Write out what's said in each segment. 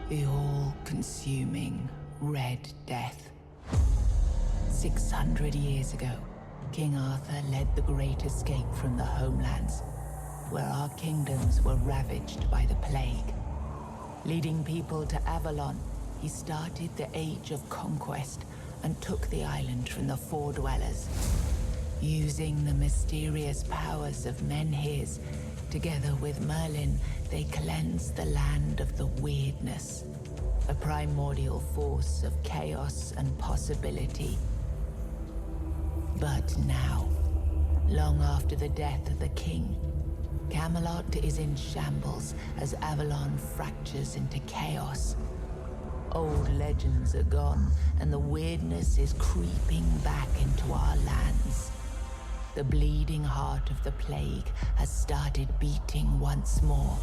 The all-consuming Red Death. 600 years ago, King Arthur led the Great Escape from the homelands, where our kingdoms were ravaged by the plague. Leading people to Avalon, he started the Age of Conquest and took the island from the Four Dwellers. Using the mysterious powers of Menhirs, together with Merlin, they cleansed the land of the weirdness, a primordial force of chaos and possibility. But now, long after the death of the king, Camelot is in shambles as Avalon fractures into chaos. Old legends are gone, and the weirdness is creeping back into our lands. The bleeding heart of the plague has started beating once more,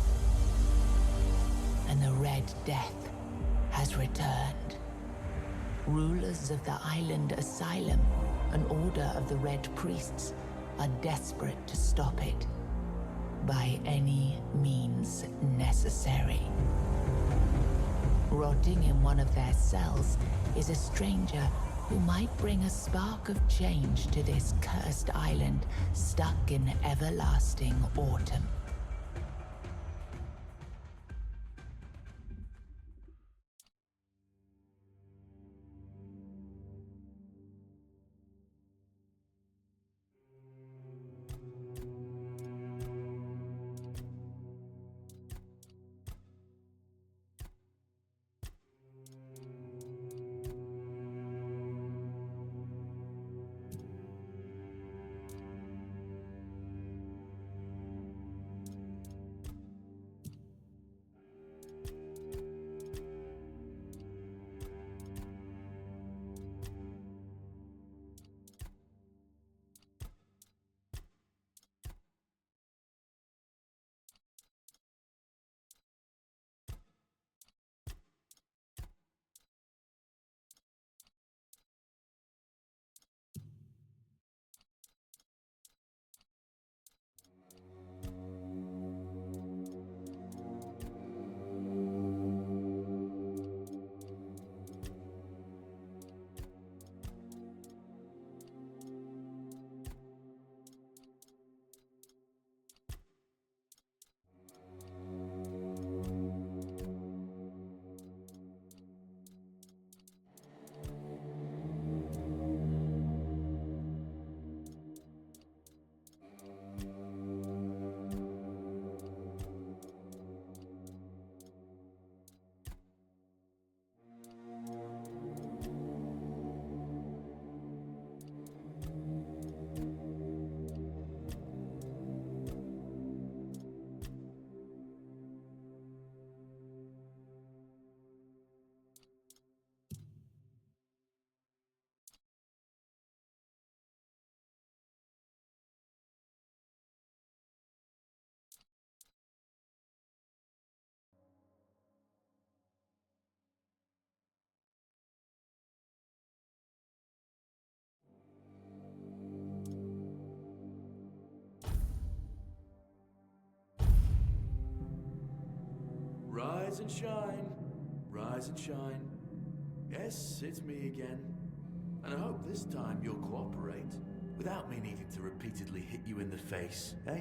and the Red Death has returned. Rulers of the island Asylum, an order of the Red Priests, are desperate to stop it by any means necessary. Rotting in one of their cells is a stranger who might bring a spark of change to this cursed island stuck in everlasting autumn. Rise and shine, rise and shine. Yes, it's me again. And I hope this time you'll cooperate, without me needing to repeatedly hit you in the face, eh?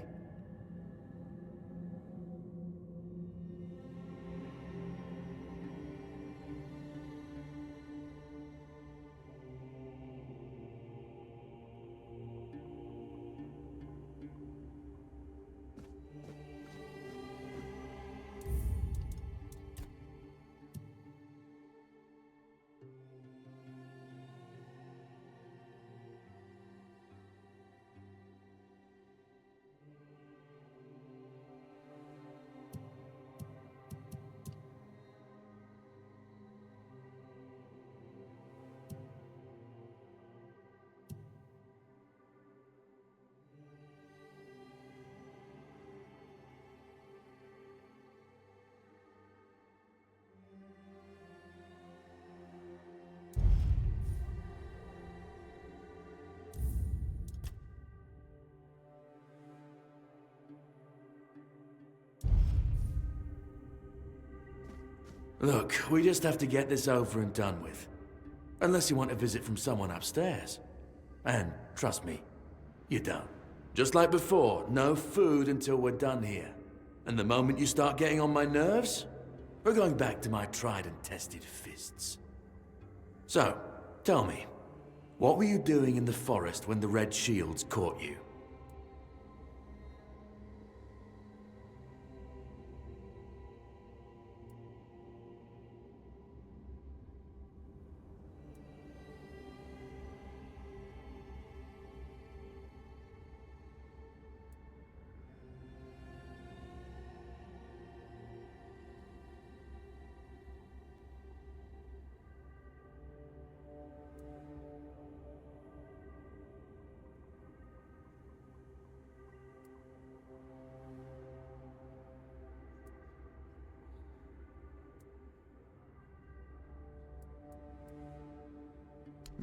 Look, we just have to get this over and done with. Unless you want a visit from someone upstairs. And trust me, you don't. Just like before, no food until we're done here. And the moment you start getting on my nerves, we're going back to my tried and tested fists. So, tell me, what were you doing in the forest when the Red Shields caught you?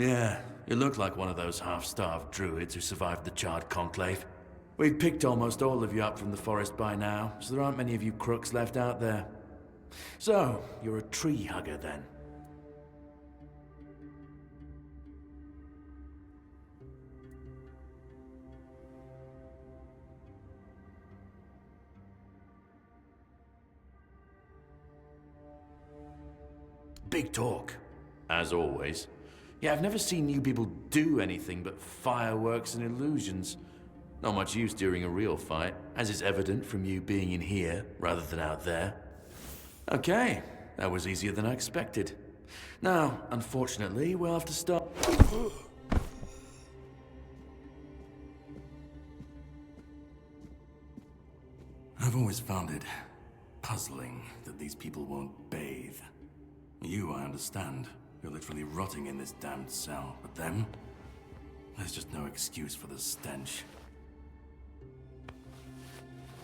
Yeah, you look like one of those half-starved druids who survived the Charred Conclave. We've picked almost all of you up from the forest by now, so there aren't many of you crooks left out there. So, you're a tree hugger then? Big talk, as always. Yeah, I've never seen you people do anything but fireworks and illusions. Not much use during a real fight, as is evident from you being in here rather than out there. Okay, that was easier than I expected. Now, unfortunately, we'll have to start... I've always found it puzzling that these people won't bathe. You, I understand. You're literally rotting in this damned cell. But them? There's just no excuse for the stench.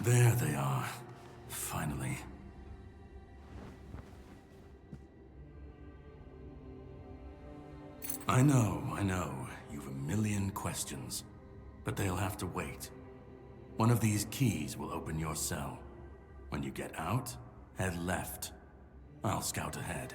There they are. Finally. I know. You've a million questions. But they'll have to wait. One of these keys will open your cell. When you get out, head left. I'll scout ahead.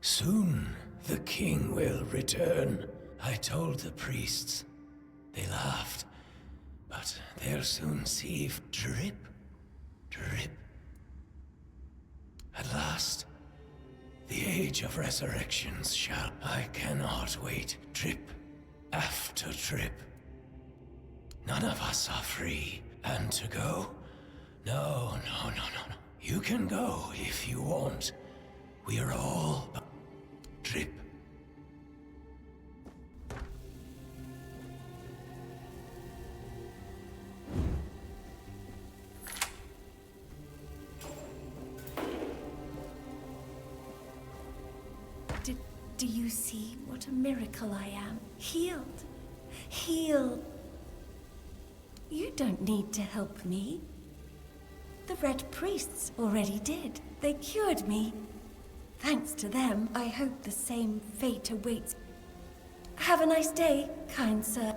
Soon the king will return. I told the priests. They laughed. But they'll soon see. Drip, drip. At last, the age of resurrections shall. I cannot wait. Trip after trip. None of us are free. And to go? No. You can go if you want. We are all. Trip. Do you see what a miracle I am? Healed. Healed. You don't need to help me. The Red Priests already did. They cured me. Thanks to them, I hope the same fate awaits. Have a nice day, kind sir.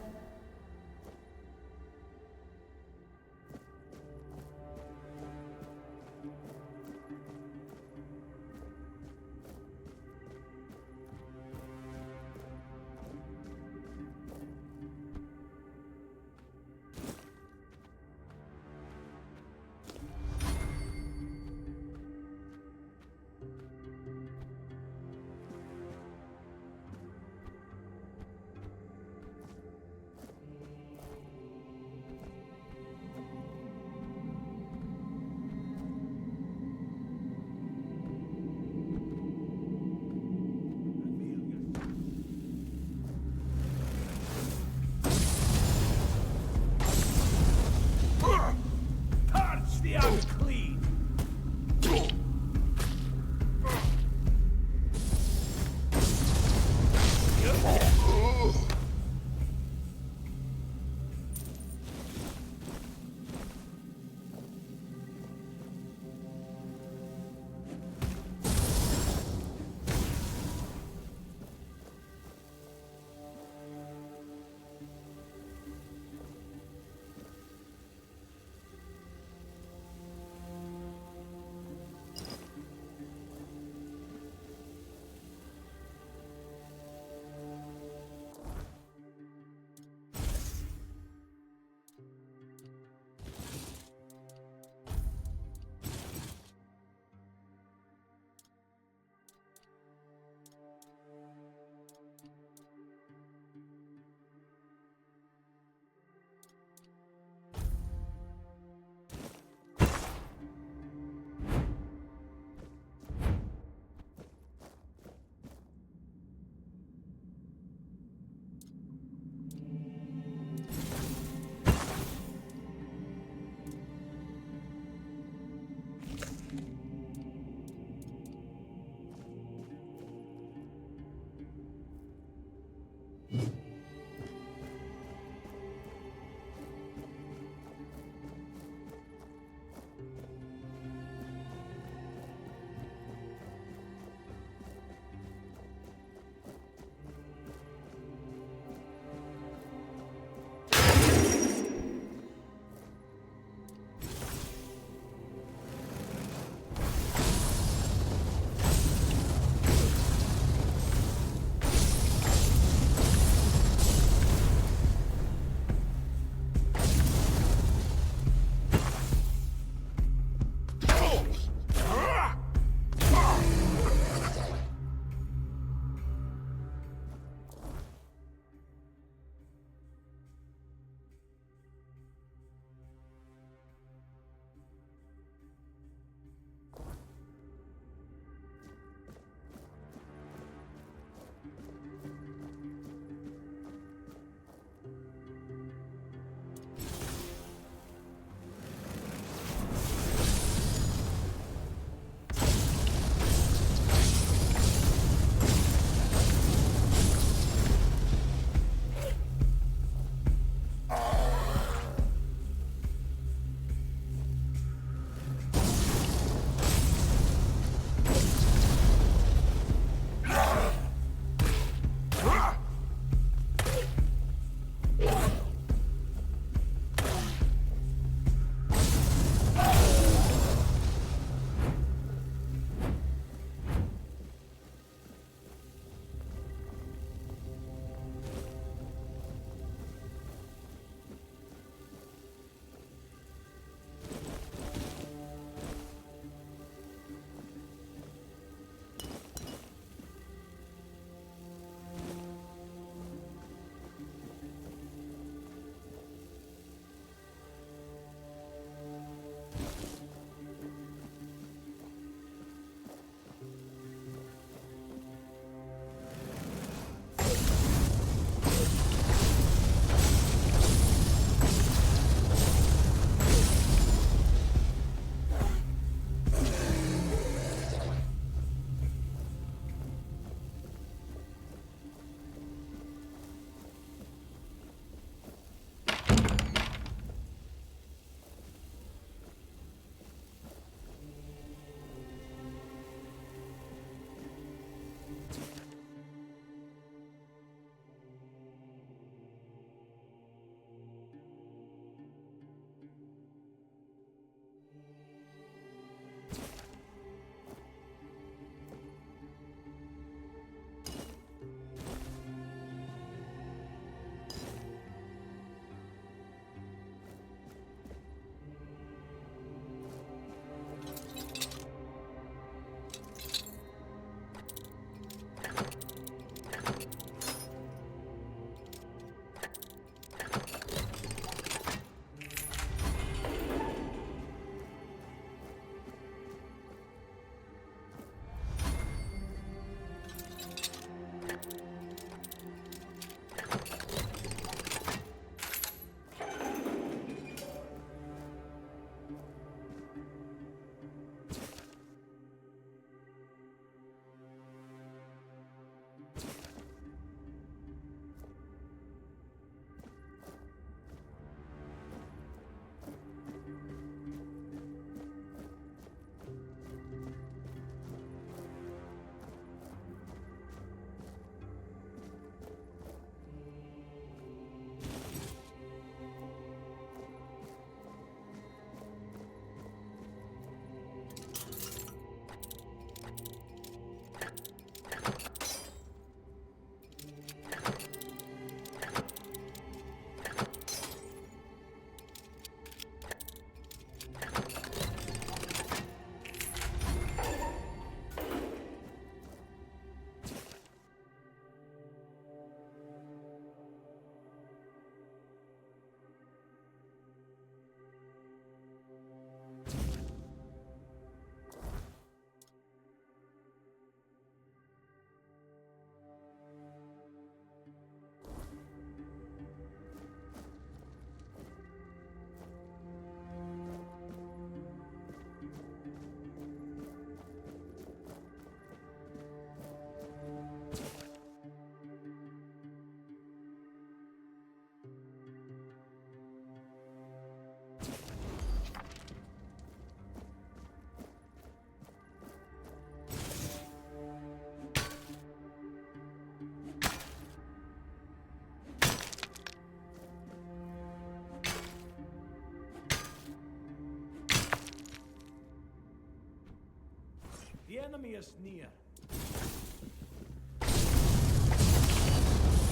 enemy is near.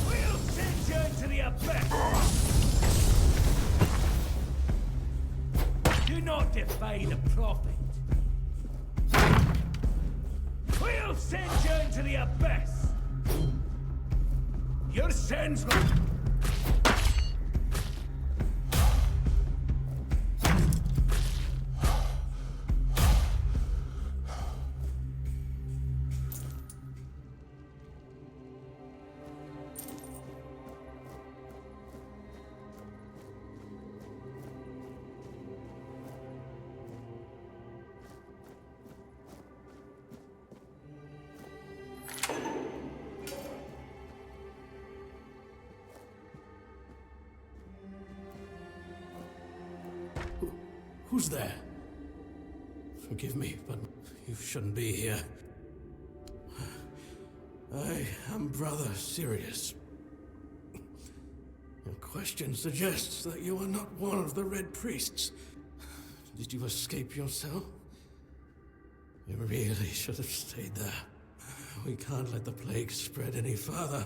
We'll send you into the abyss! Do not defy the prophet. We'll send you into the abyss! Your sins will... Who's there? Forgive me, but you shouldn't be here. I am Brother Sirius. Your question suggests that you are not one of the Red Priests. Did you escape your cell? You really should have stayed there. We can't let the plague spread any further.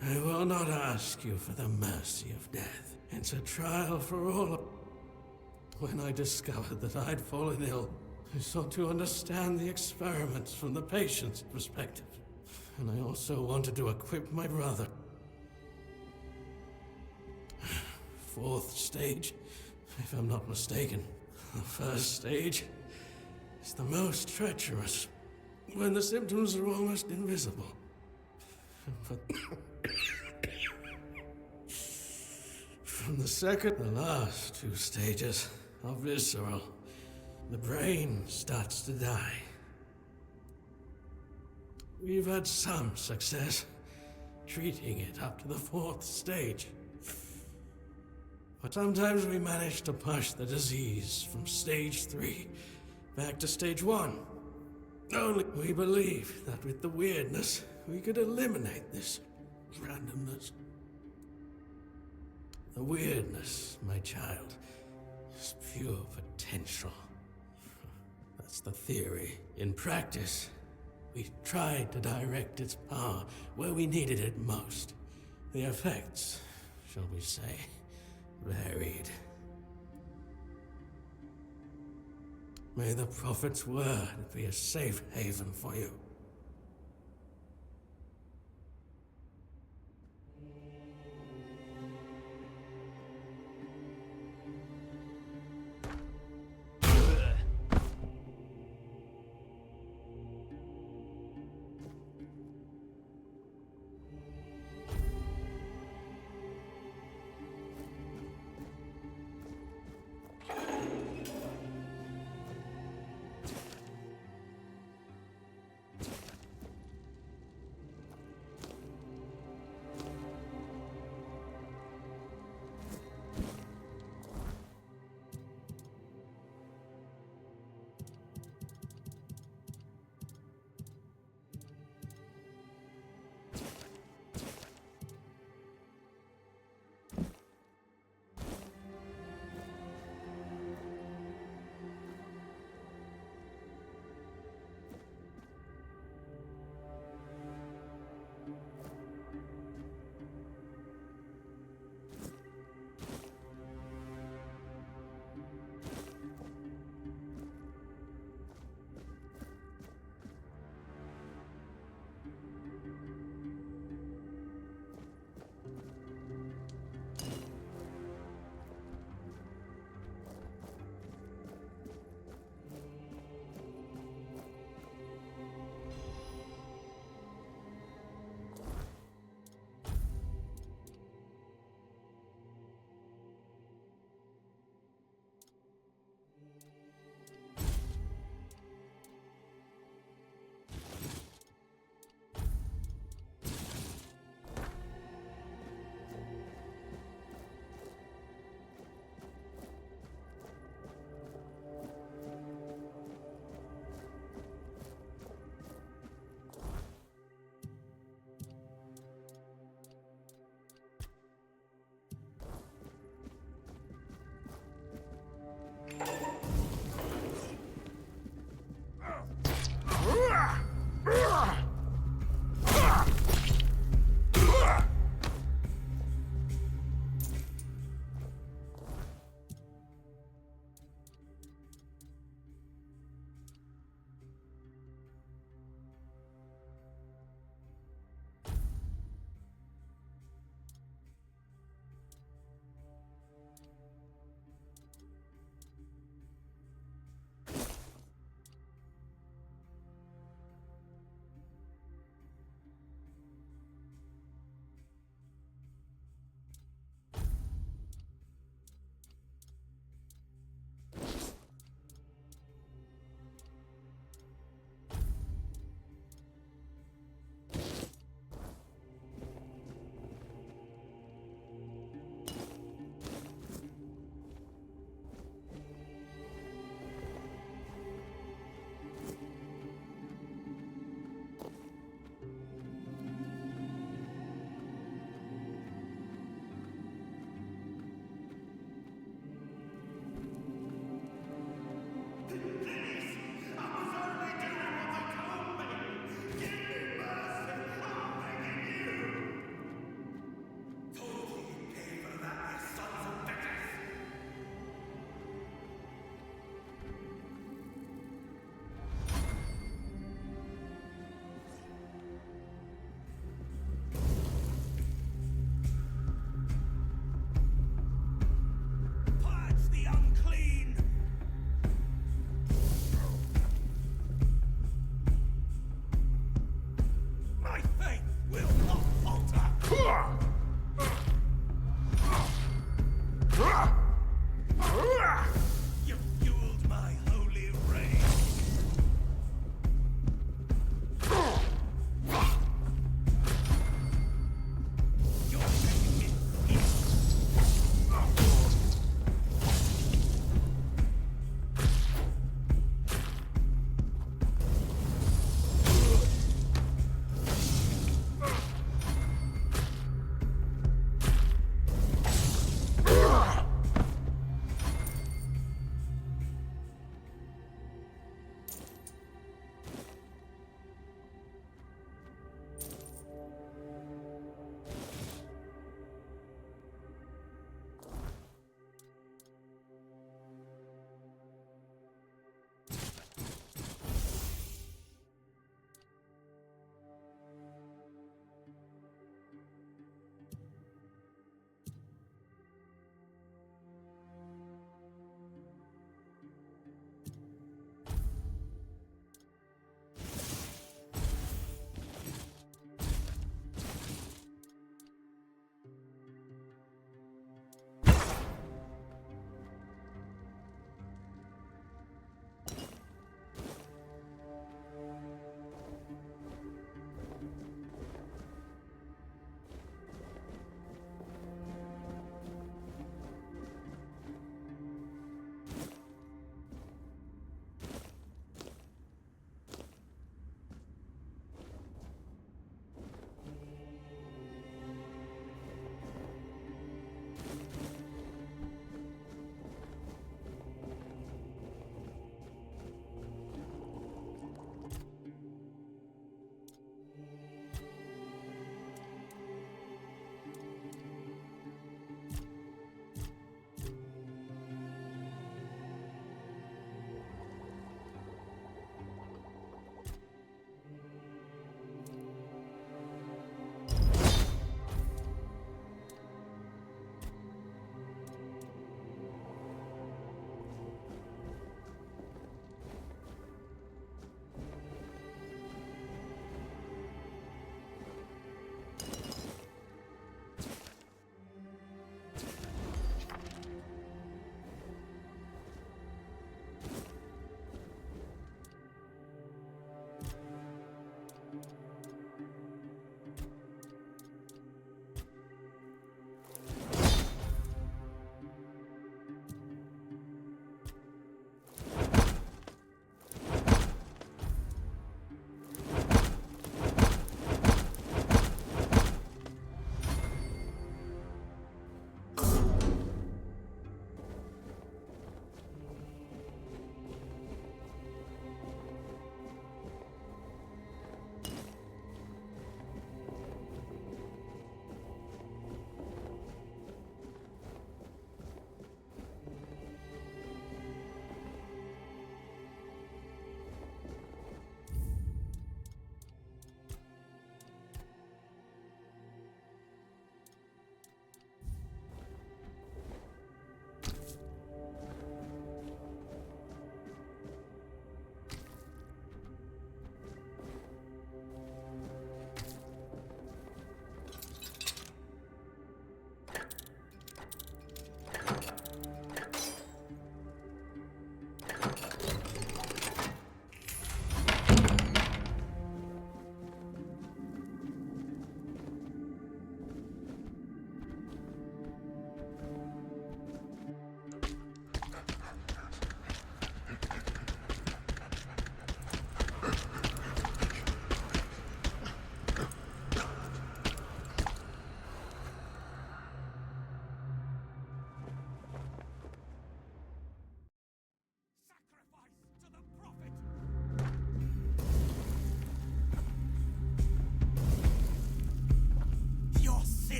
I will not ask you for the mercy of death. It's a trial for all. When I discovered that I'd fallen ill, I sought to understand the experiments from the patient's perspective. And I also wanted to equip my brother. Fourth stage, if I'm not mistaken. The first stage is the most treacherous, when the symptoms are almost invisible. But from the second, the last two stages are visceral. The brain starts to die. We've had some success treating it up to the fourth stage. But sometimes we manage to push the disease from stage 3 back to stage 1. Only we believe that with the weirdness, we could eliminate this randomness. The weirdness, my child, is pure potential. That's the theory. In practice, we tried to direct its power where we needed it most. The effects, shall we say, varied. May the Prophet's word be a safe haven for you.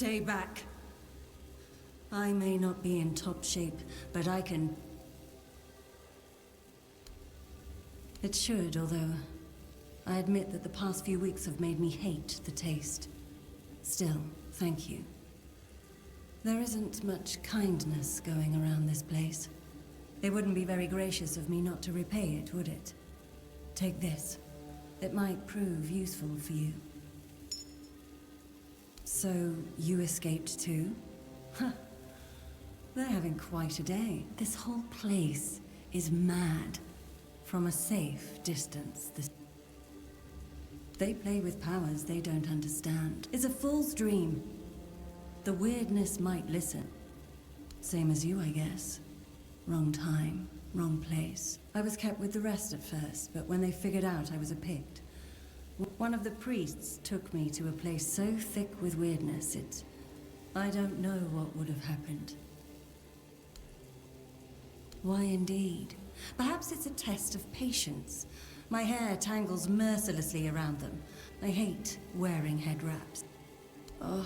Stay back. I may not be in top shape, but I can... It should, although I admit that the past few weeks have made me hate the taste. Still, thank you. There isn't much kindness going around this place. It wouldn't be very gracious of me not to repay it, would it? Take this. It might prove useful for you. So, you escaped too? Huh. They're having quite a day. This whole place is mad. From a safe distance, they play with powers they don't understand. It's a fool's dream. The weirdness might listen. Same as you, I guess. Wrong time, wrong place. I was kept with the rest at first, but when they figured out I was a Pict, one of the priests took me to a place so thick with weirdness, I don't know what would have happened. Why indeed? Perhaps it's a test of patience. My hair tangles mercilessly around them. I hate wearing head wraps. Ugh.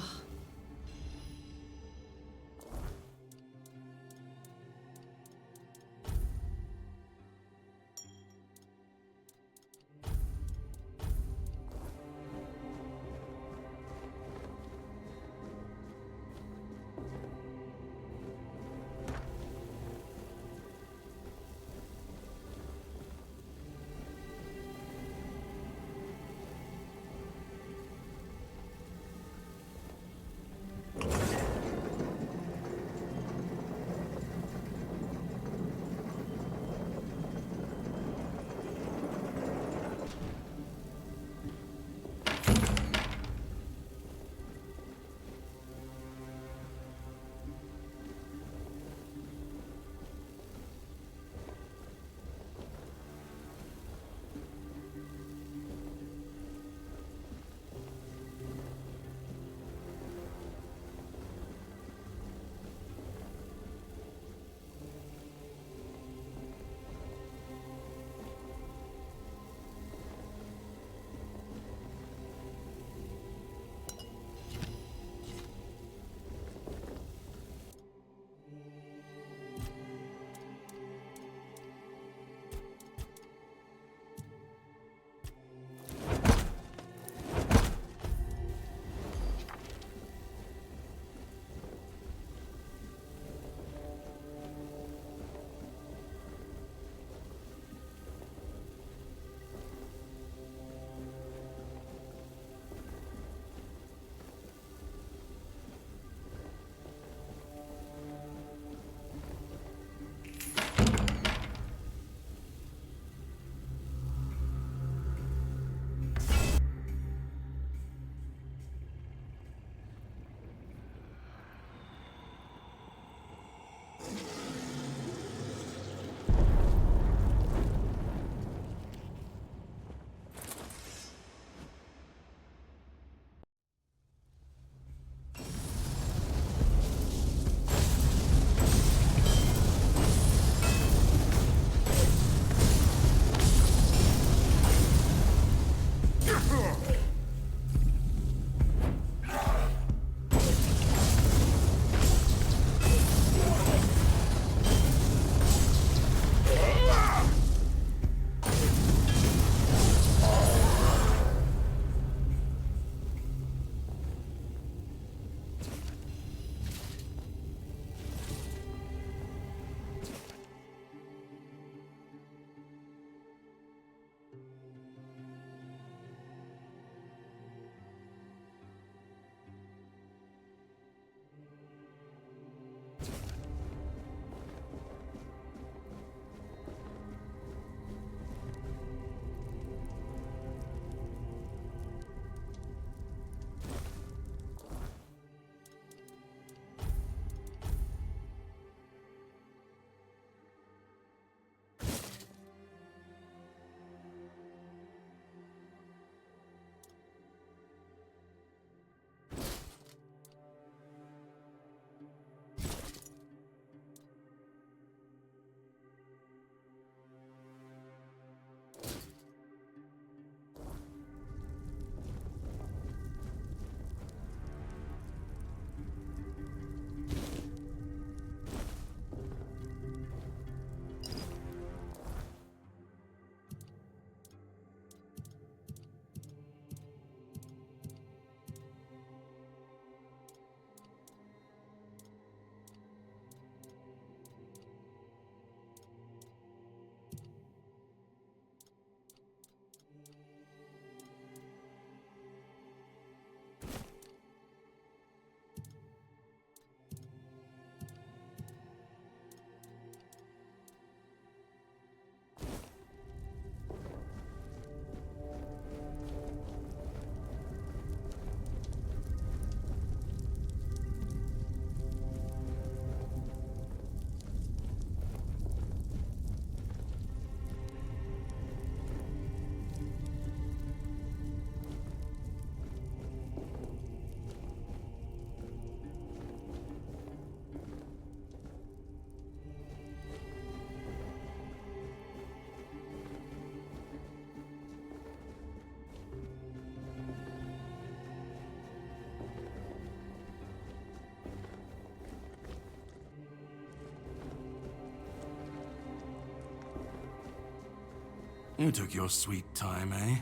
You took your sweet time, eh?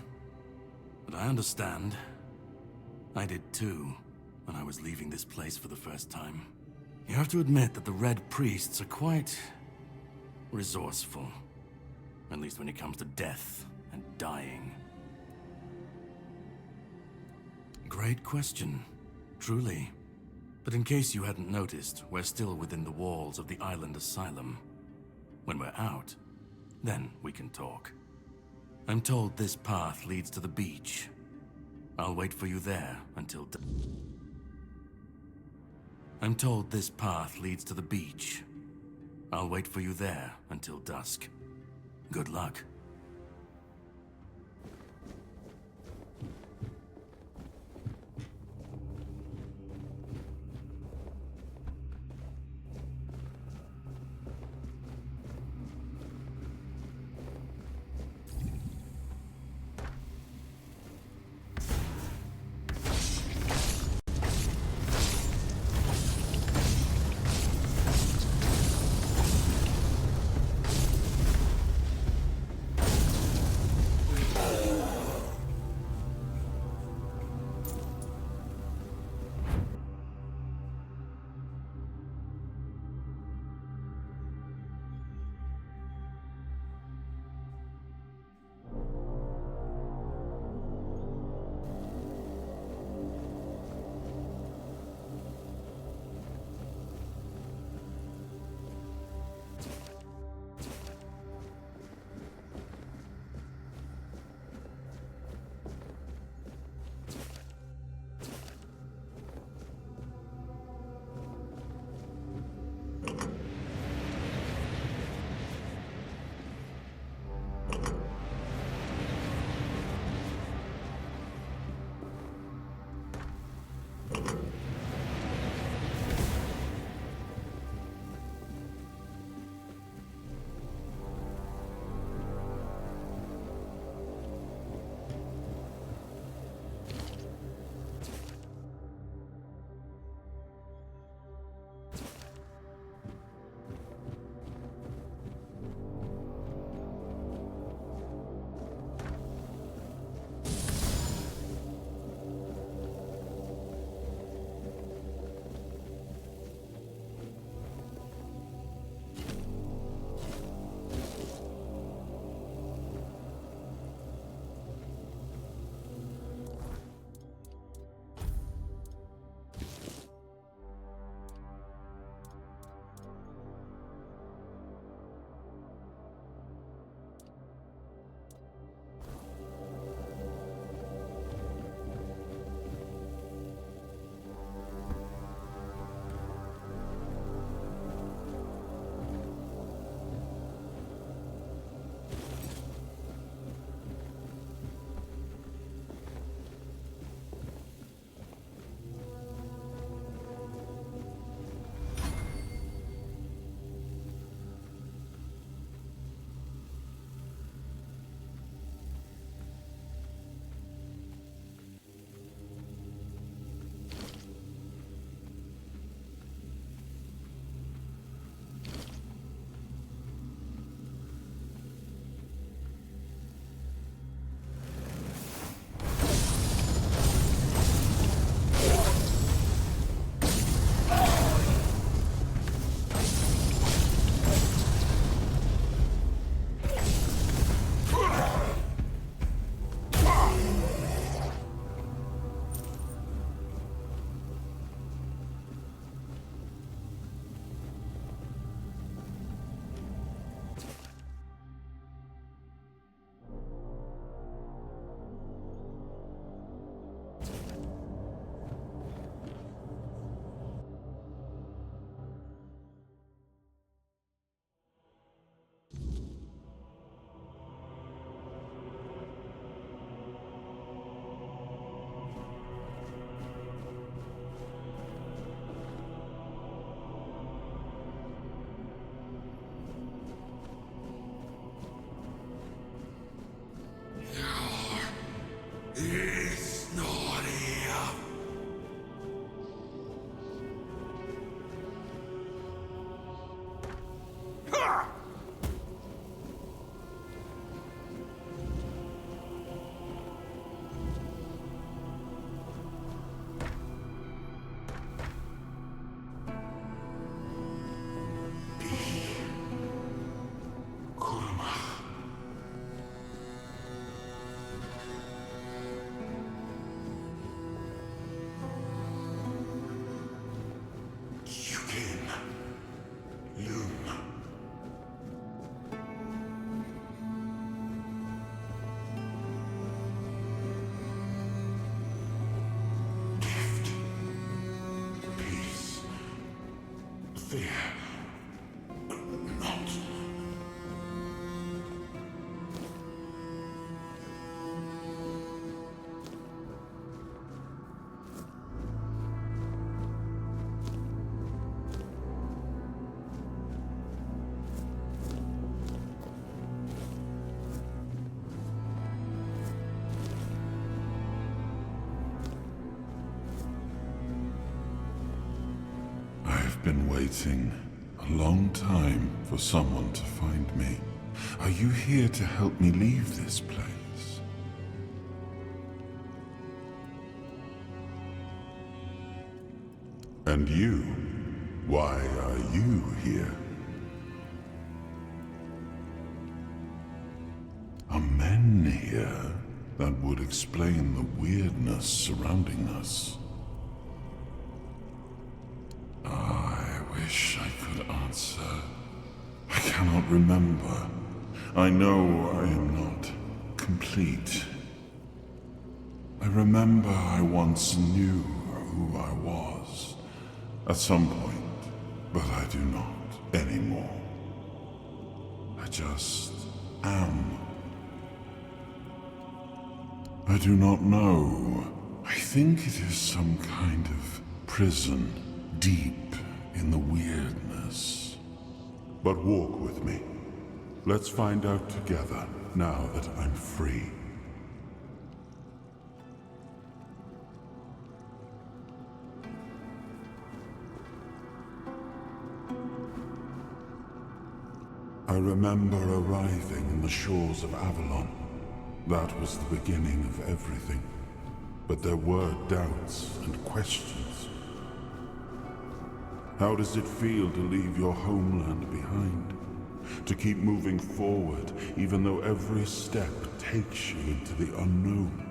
But I understand. I did too, when I was leaving this place for the first time. You have to admit that the Red Priests are quite resourceful. At least when it comes to death and dying. Great question, truly. But in case you hadn't noticed, we're still within the walls of the island asylum. When we're out, then we can talk. I'm told this path leads to the beach. I'll wait for you there until I'm told this path leads to the beach. I'll wait for you there until dusk. Good luck. been waiting a long time for someone to find me. Are you here to help me leave this place? And you? Why are you here? Are men here? That would explain the weirdness surrounding us. I wish I could answer. I cannot remember. I know I am not complete. I remember I once knew who I was at some point, but I do not anymore. I just am. I do not know. I think it is some kind of prison deep in the weirdness. But walk with me. Let's find out together now that I'm free. I remember arriving in the shores of Avalon. That was the beginning of everything. But there were doubts and questions. How does it feel to leave your homeland behind? To keep moving forward, even though every step takes you into the unknown?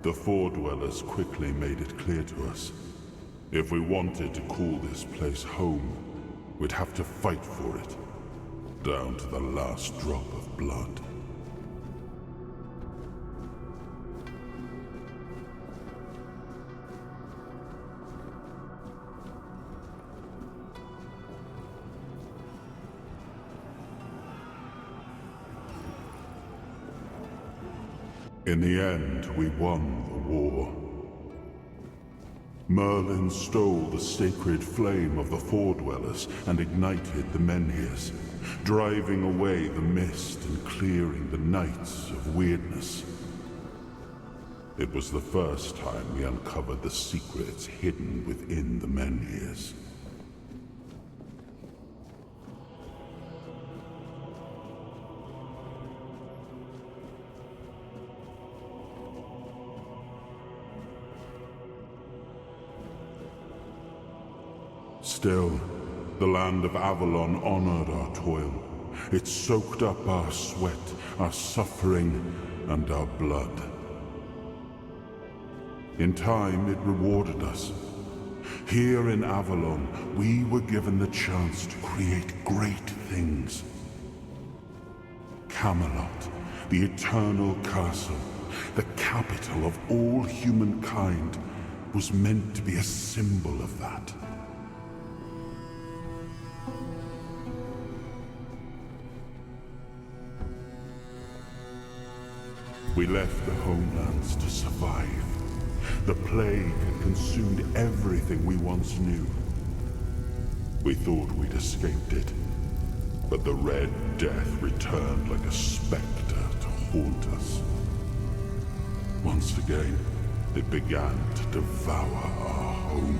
The Four Dwellers quickly made it clear to us. If we wanted to call this place home, we'd have to fight for it, down to the last drop of blood. In the end, we won the war. Merlin stole the sacred flame of the Four Dwellers and ignited the Menhirs, driving away the mist and clearing the nights of weirdness. It was the first time we uncovered the secrets hidden within the Menhirs. Still, the land of Avalon honored our toil. It soaked up our sweat, our suffering, and our blood. In time, it rewarded us. Here in Avalon, we were given the chance to create great things. Camelot, the eternal castle, the capital of all humankind, was meant to be a symbol of that. We left the homelands to survive. The plague had consumed everything we once knew. We thought we'd escaped it, but the Red Death returned like a specter to haunt us. Once again, it began to devour our home.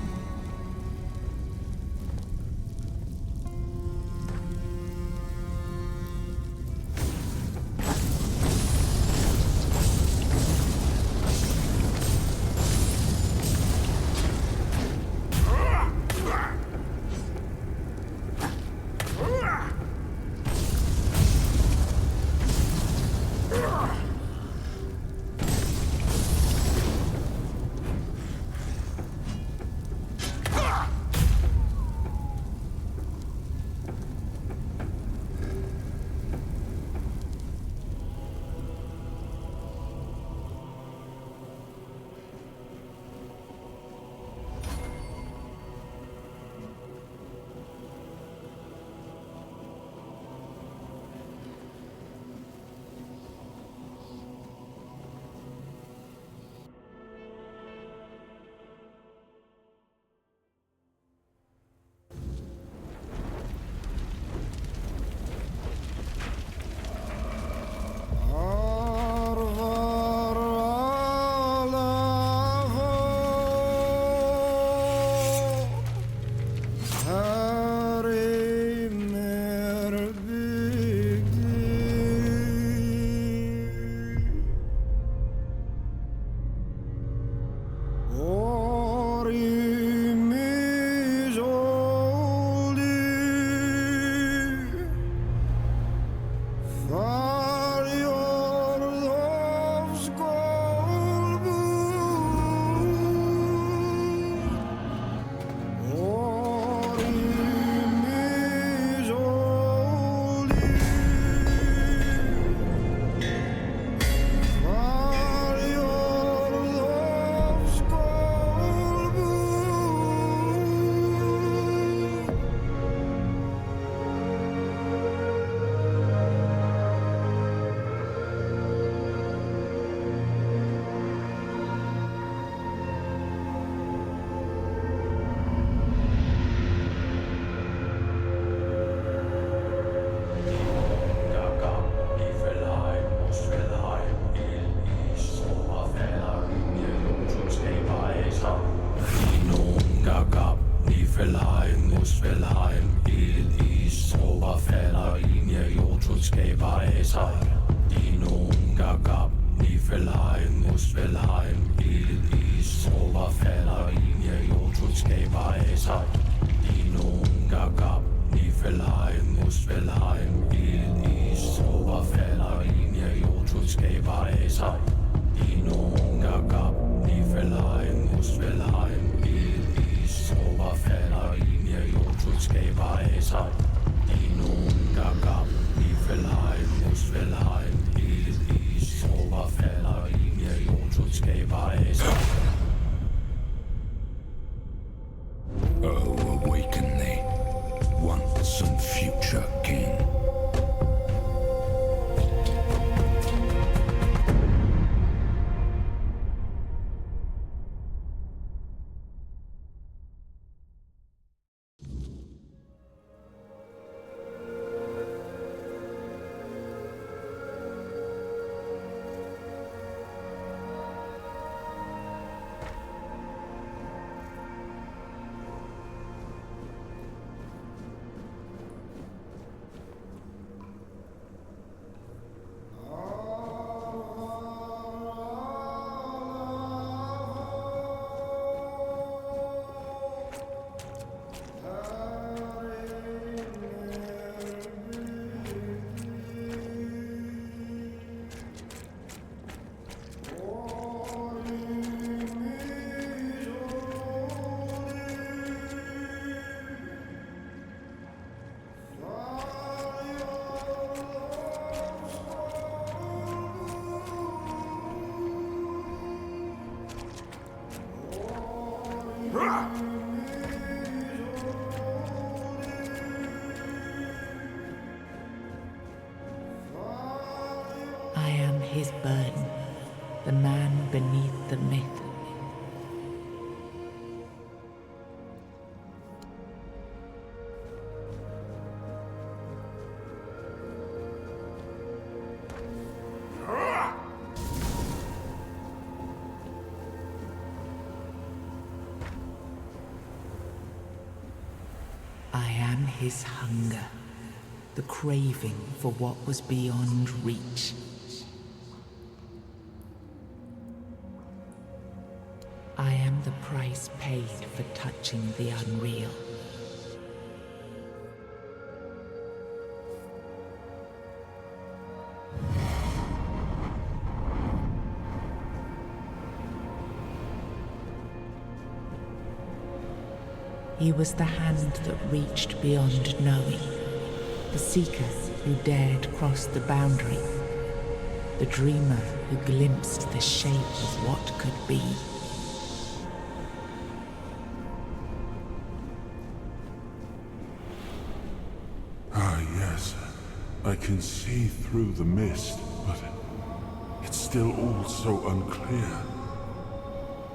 Muspelheim, Is, Oberfäller, Linie, Jotunskæber, Esat, Dinunga, Gab, Nifelheim, Muspelheim, Is, Oberfäller, Linie, Jotunskæber, Esat, Dinunga, Gab, Nifelheim, Muspelheim, Is, Oberfäller, Linie, Jotunskæber, Esat, Dinunga, Gab, Nifelheim, Muspelheim, Is, Oberfäller, Linie, Jotunskæber, Esat. Oh, awaken thee, once and future king. I am his burden, the man beneath the myth. I am his hunger, the craving for what was beyond reach. I am the price paid for touching the unreal. He was the hand that reached beyond knowing, the seeker who dared cross the boundary, the dreamer who glimpsed the shape of what could be. Ah, yes. I can see through the mist, but it's still all so unclear.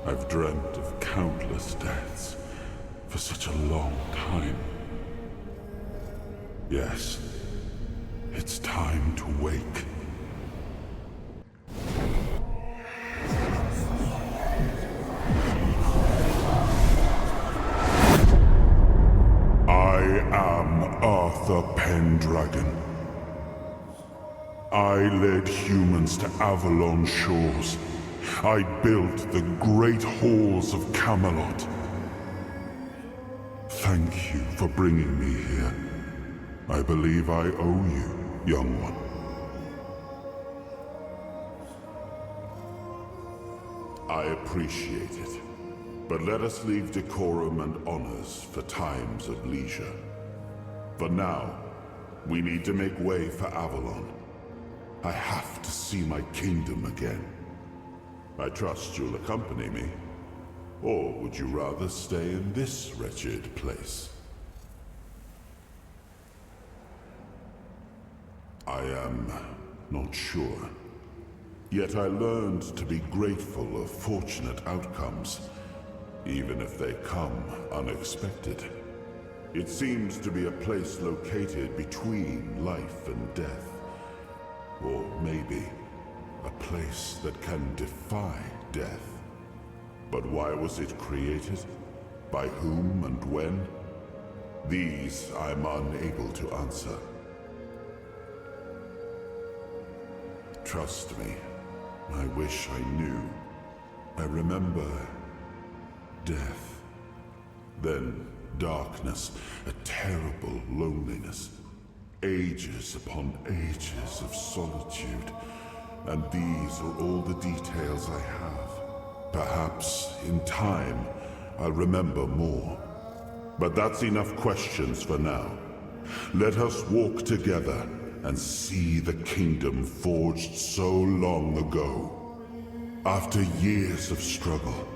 I've dreamt of countless deaths for such a long time. Yes, it's time to wake. I am Arthur Pendragon. I led humans to Avalon shores. I built the great halls of Camelot. Thank you for bringing me here. I believe I owe you, young one. I appreciate it, but let us leave decorum and honors for times of leisure. For now, we need to make way for Avalon. I have to see my kingdom again. I trust you'll accompany me. Or would you rather stay in this wretched place? I am not sure. Yet I learned to be grateful of fortunate outcomes, even if they come unexpected. It seems to be a place located between life and death. Or maybe a place that can defy death. But why was it created? By whom and when? These I'm unable to answer. Trust me, I wish I knew. I remember death. Then darkness, a terrible loneliness. Ages upon ages of solitude. And these are all the details I have. Perhaps, in time, I'll remember more. But that's enough questions for now. Let us walk together and see the kingdom forged so long ago. After years of struggle,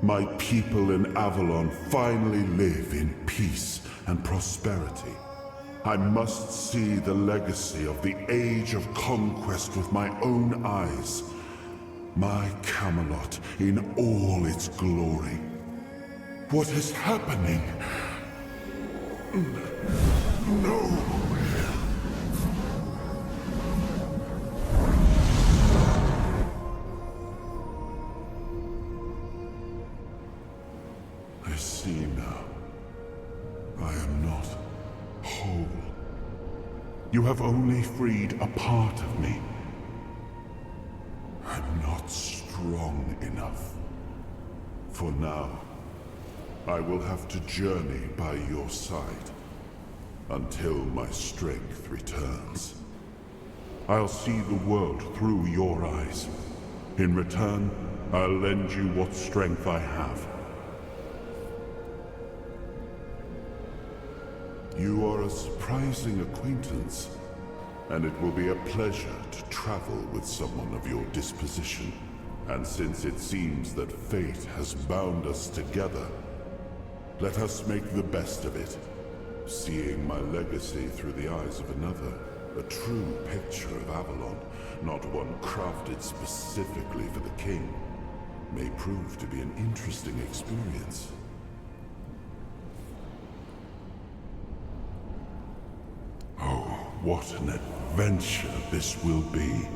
my people in Avalon finally live in peace and prosperity. I must see the legacy of the Age of Conquest with my own eyes. My Camelot in all its glory. What is happening? No! I see now. I am not whole. You have only freed a part of me. I'm not strong enough. For now, I will have to journey by your side until my strength returns. I'll see the world through your eyes. In return, I'll lend you what strength I have. You are a surprising acquaintance, and it will be a pleasure to travel with someone of your disposition. And since it seems that fate has bound us together, let us make the best of it. Seeing my legacy through the eyes of another, a true picture of Avalon, not one crafted specifically for the king, may prove to be an interesting experience. Oh, what an adventure this will be.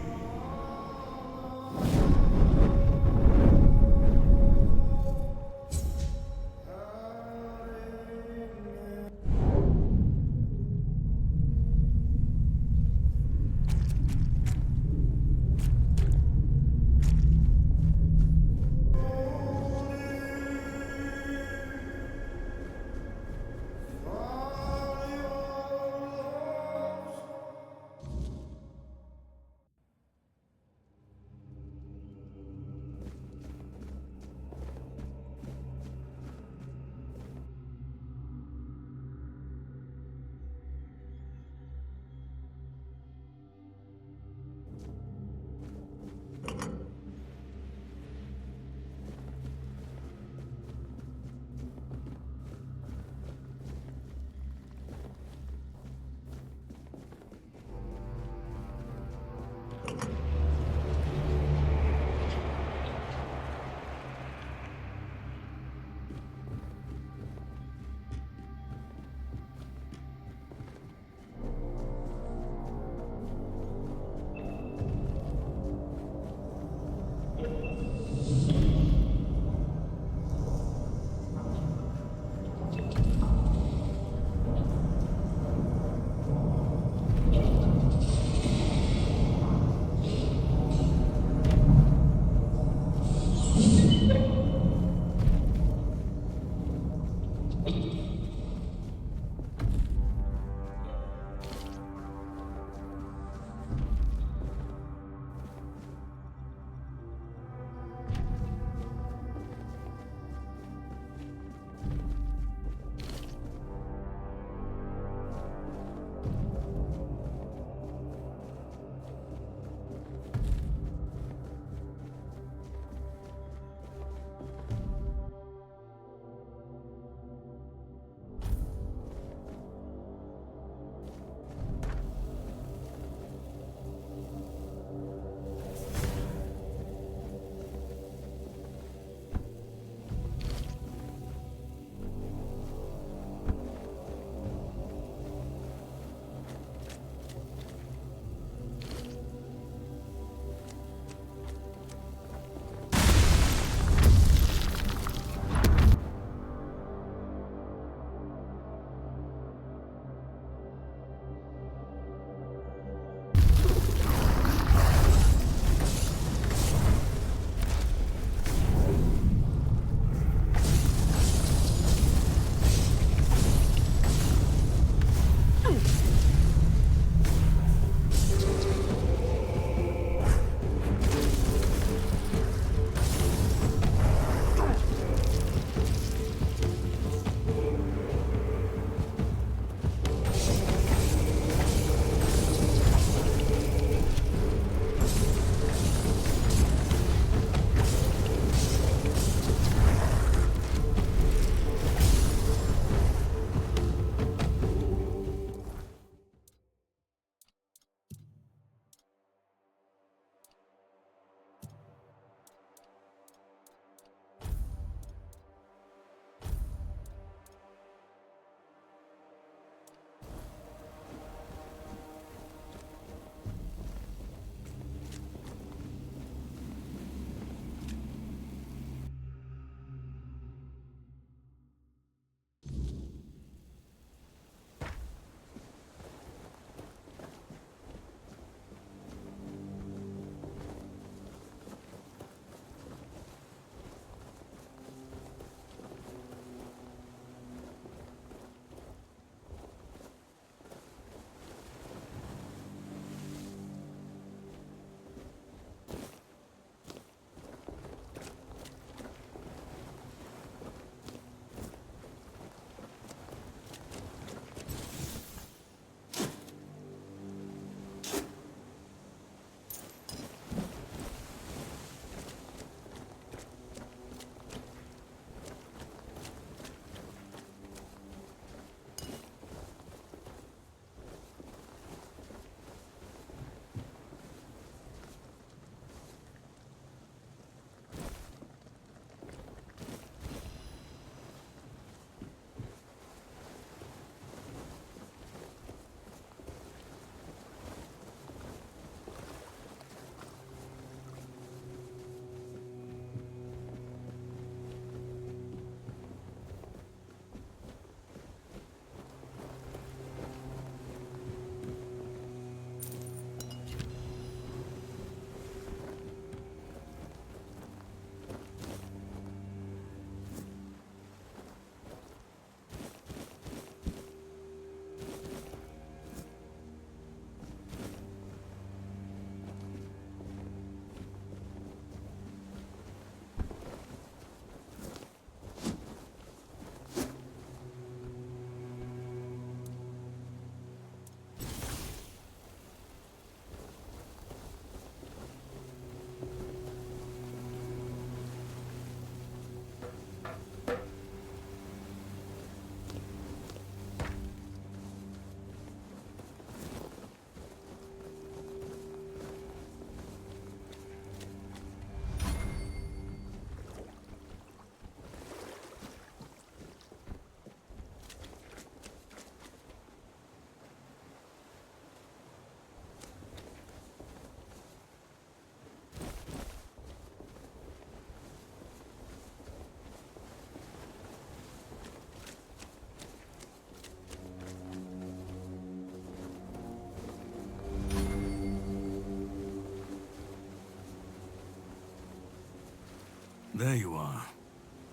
There you are.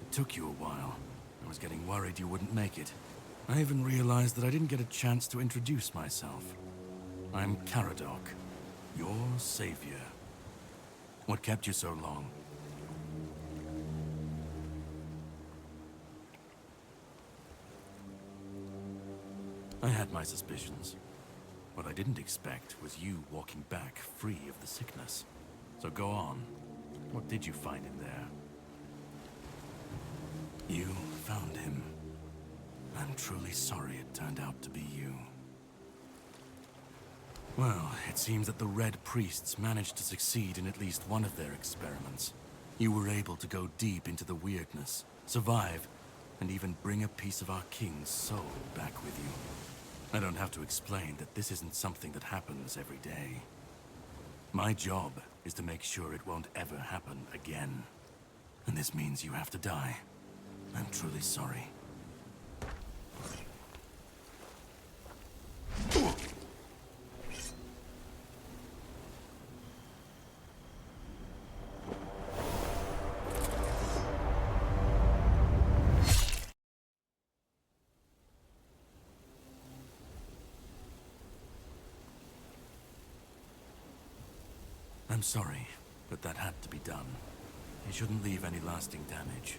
It took you a while. I was getting worried you wouldn't make it. I even realized that I didn't get a chance to introduce myself. I'm Caradoc, your savior. What kept you so long? I had my suspicions. What I didn't expect was you walking back free of the sickness. So go on. What did you find in there? You found him. I'm truly sorry it turned out to be you. Well, it seems that the Red Priests managed to succeed in at least one of their experiments. You were able to go deep into the weirdness, survive, and even bring a piece of our king's soul back with you. I don't have to explain that this isn't something that happens every day. My job is to make sure it won't ever happen again. And this means you have to die. I'm truly sorry. I'm sorry, but that had to be done. It shouldn't leave any lasting damage.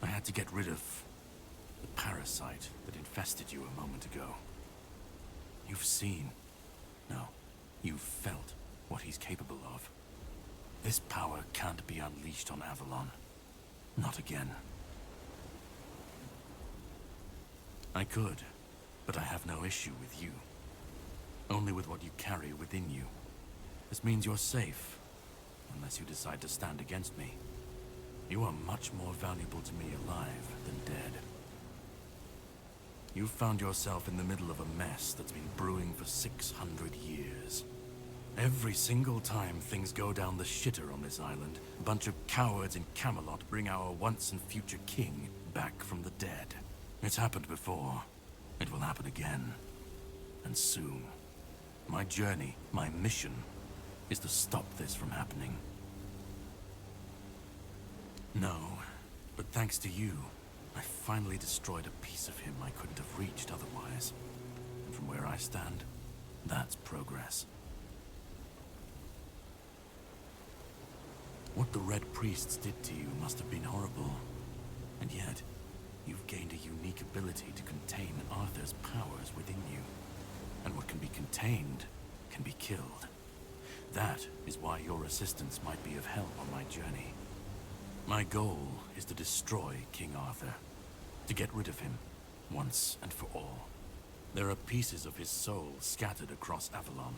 I had to get rid of the parasite that infested you a moment ago. You've seen, no, you've felt what he's capable of. This power can't be unleashed on Avalon. Not again. I could, but I have no issue with you. Only with what you carry within you. This means you're safe, unless you decide to stand against me. You are much more valuable to me alive than dead. You've found yourself in the middle of a mess that's been brewing for 600 years. Every single time things go down the shitter on this island, a bunch of cowards in Camelot bring our once and future king back from the dead. It's happened before. It will happen again. And soon. My journey, my mission, is to stop this from happening. No, but thanks to you, I finally destroyed a piece of him I couldn't have reached otherwise. And from where I stand, that's progress. What the Red Priests did to you must have been horrible. And yet, you've gained a unique ability to contain Arthur's powers within you. And what can be contained can be killed. That is why your assistance might be of help on my journey. My goal is to destroy King Arthur, to get rid of him, once and for all. There are pieces of his soul scattered across Avalon.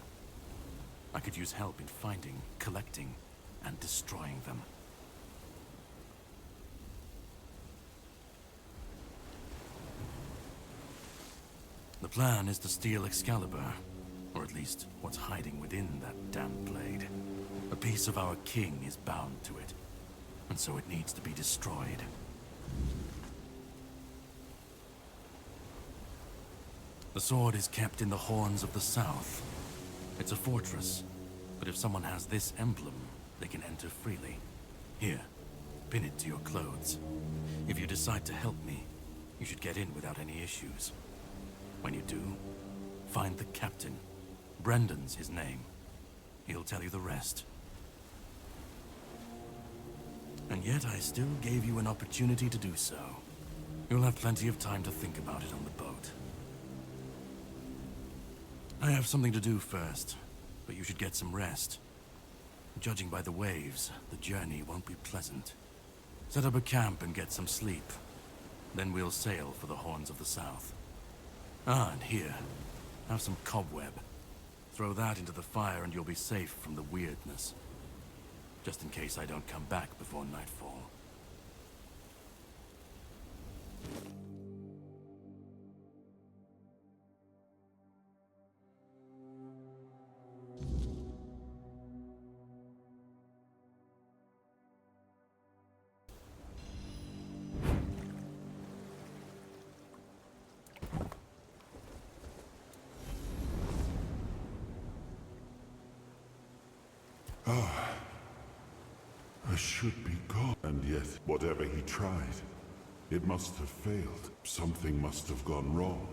I could use help in finding, collecting, and destroying them. The plan is to steal Excalibur, or at least what's hiding within that damned blade. A piece of our king is bound to it, and so it needs to be destroyed. The sword is kept in the Horns of the South. It's a fortress, but if someone has this emblem, they can enter freely. Here, pin it to your clothes. If you decide to help me, you should get in without any issues. When you do, find the captain. Brendan's his name. He'll tell you the rest. And yet I still gave you an opportunity to do so. You'll have plenty of time to think about it on the boat. I have something to do first, but you should get some rest. Judging by the waves, the journey won't be pleasant. Set up a camp and get some sleep. Then we'll sail for the Horns of the South. Ah, and here, have some cobweb. Throw that into the fire and you'll be safe from the weirdness. Just in case I don't come back before nightfall. I should be gone. And yet, whatever he tried, it must have failed. Something must have gone wrong.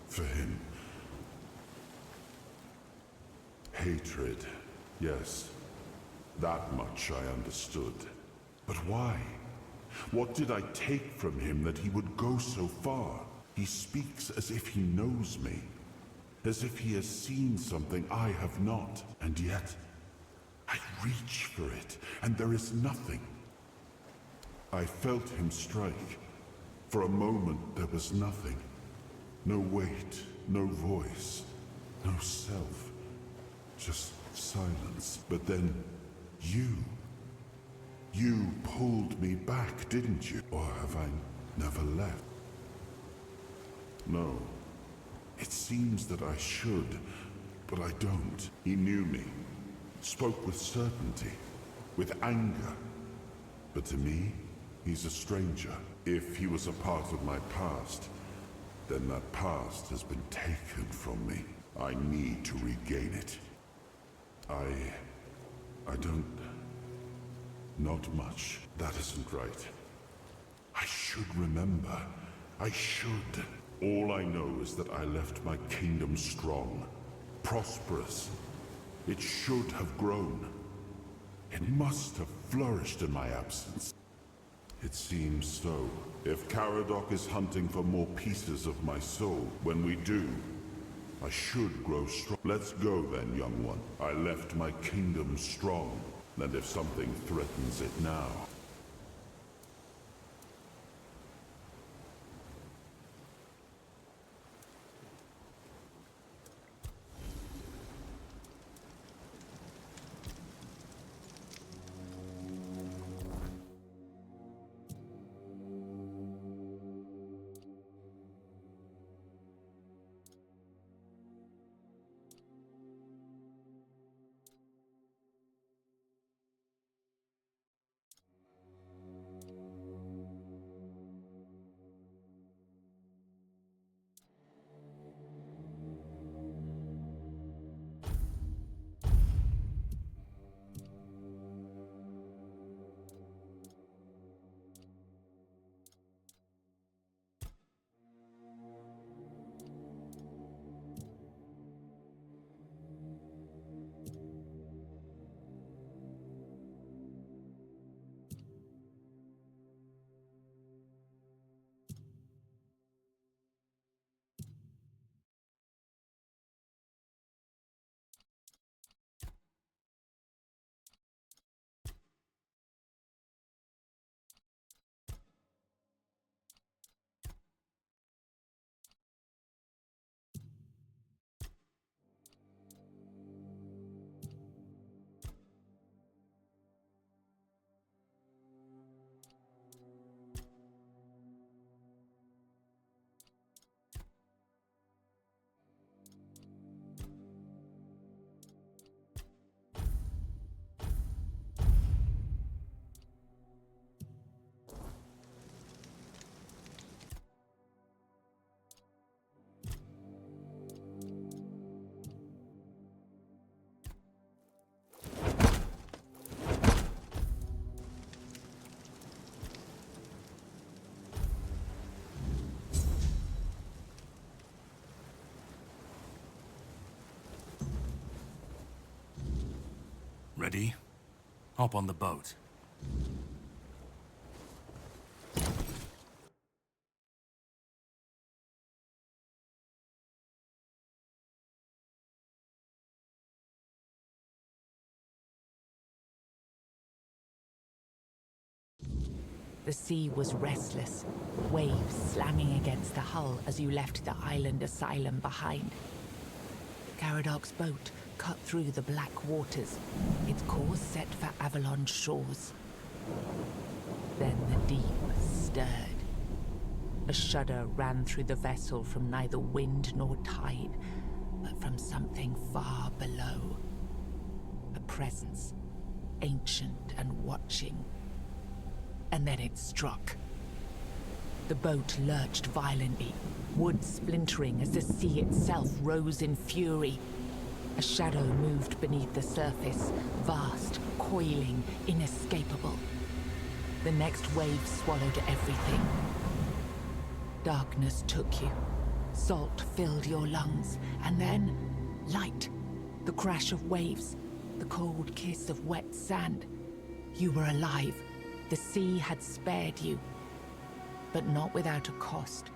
For him. Hatred. Yes. That much I understood. But why? What did I take from him that he would go so far? He speaks as if he knows me. As if he has seen something I have not. And yet, I reach for it, and there is nothing. I felt him strike. For a moment, there was nothing. No weight, no voice, no self. Just silence. But then, you pulled me back, didn't you? Or have I never left? No. It seems that I should, but I don't. He knew me. Spoke with certainty, with anger. But to me, he's a stranger. If he was a part of my past, then that past has been taken from me. I need to regain it. I don't... Not much. That isn't right. I should remember. I should. All I know is that I left my kingdom strong, prosperous. It should have grown. It must have flourished in my absence. It seems so. If Caradoc is hunting for more pieces of my soul, when we do, I should grow strong. Let's go then, young one. I left my kingdom strong, and if something threatens it now... Ready? Hop on the boat. The sea was restless, waves slamming against the hull as you left the island asylum behind. Caradoc's boat cut through the black waters, its course set for Avalon's shores. Then the deep stirred. A shudder ran through the vessel from neither wind nor tide, but from something far below. A presence, ancient and watching. And then it struck. The boat lurched violently, wood splintering as the sea itself rose in fury. A shadow moved beneath the surface, vast, coiling, inescapable. The next wave swallowed everything. Darkness took you. Salt filled your lungs, and then light. The crash of waves, the cold kiss of wet sand. You were alive. The sea had spared you. But not without a cost.